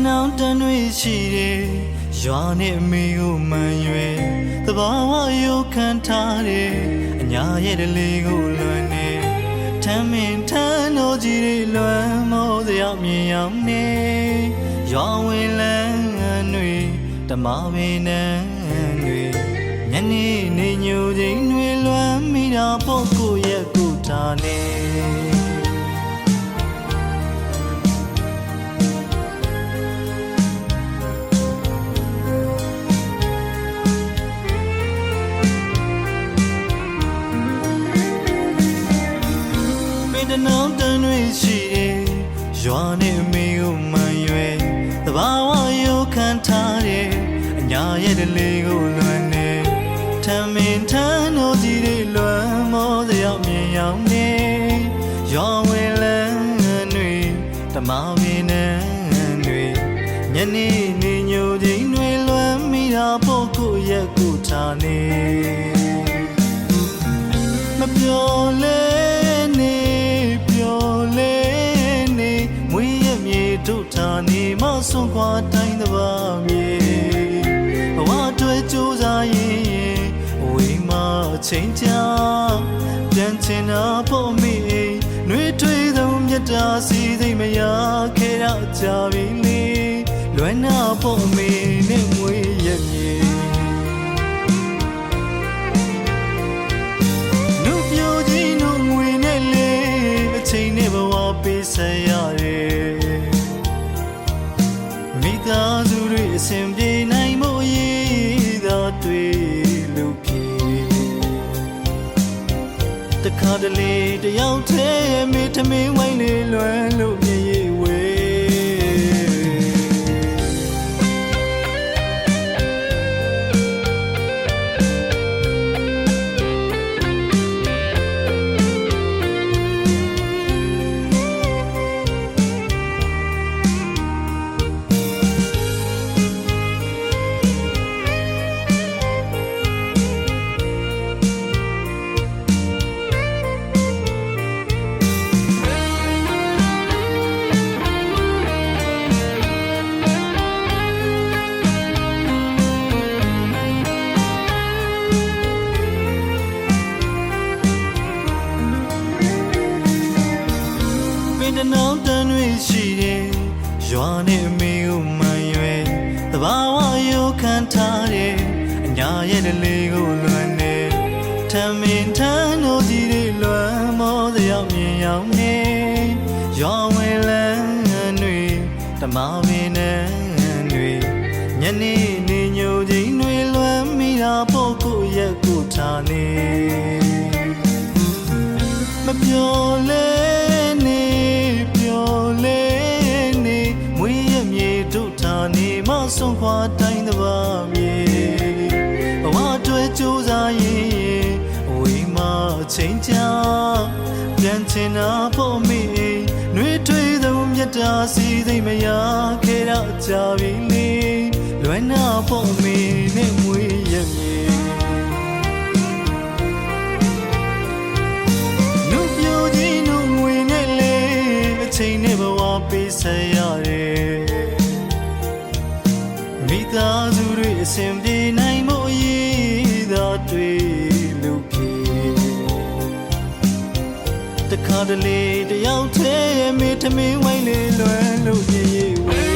နောင်တန်တွေရှိတယ်ရွာနဲ့အမေကိုမှန်ရွယ်သဘာဝရုပ်ခံထားတယ်အညာရဲ့တလေးကိုလွန်နေထမ်းမင်းထမ်းတော်ကြီးတွေလွမ်းမောစရာမြင်ရောက်နေရွာဝင်လန်းတွေဓမ္မပင်နန်းတွေညနေနေညိုချိန်တွေလွမ်းမိတာပေါ့ကိုရဲ့ကိုထားနေနောင်တန်တွေရှိတယ်ရွာနဲ့အမေကိုမှန်ရွယ်သဘာဝရုပ်ခံထားတယ်အညာရဲ့တလေးကိုလွန်နေထမ်းမင်းထမ်းတော်ကြီးတွေလွမ်းမောစရာမြင်ရောက်နေရွာဝင်လန်းတွေဓမ္မပင်နန်းတွေညနေနေညိုချိန်တွေလွမ်းမိတာပေါ့ကိုရဲ့ကိုထားနေမပြောလဲတို့ထားနေမဆုံးခွာတိုင်းတစ်ပါးမြေဘဝတွေ့ကြိုးစားရင်ဝေးမချိန်ချပြန်ချင်တာဖို့မိနှွေးထွေးသောမြတ်တာစီစိတ်မရခဲ့ရကြပြီလေလွယ်နာဖို့မိနဲ့မွေးရမြေနှုတ်ပြကြီးနှုတ်ငွေနဲ့လေအချိန်နဲ့ဘဝပေးဆက်ရတယ်မိသားစုတွေအစဉ်ပြေနိုင်မှုရည်သာတွေ့လို့ဖြစ်တခါတလေတယောက်တည်းမိထမင်းဝိုင်းလေးလွမ်းလို့မြေရီဝေနောင်တန်တွေရှိတယ်ရွာနဲ့အမေကိုမှန်ရွယ်သဘာဝရုပ်ခံထားတယ်အညာရဲ့တလေးကိုလွန်နေထမ်းမင်းထမ်းတော်ကြီးတွေလွမ်းမောစရာမြင်ရောက်နေရွာဝင်လန်းတွေဓမ္မပင်နန်းတွေညနေနေညိုချိန်တွေလွမ်းမိတာပေါ့ကိုရဲ့ကိုထားနေမပြောလဲနေမဆုံးခွာတိုင်းတစ်ပါးမြေဘဝတွေ့ကြိုးစားရင်ဝေးမချိန်ချပြန်ချင်တာဖို့မိနှွေးထွေးသောမြတ်တာစီစိတ်မရခဲ့ရကြပြီလေလွယ်နာဖို့မိနဲ့မွေးရမြေနှုတ်ပြကြီးနှုတ်ငွေနဲ့လေအချိန်နဲ့ဘဝပေးဆက်ရတယ်မိသားစုတွေအစဉ်ပြေနိုင်မှုရည်သာတွေ့လို့ဖြစ်တခါတလေတယောက်တည်းမိထမင်းဝိုင်းလေးလွယ်လို့မြေရီဝေး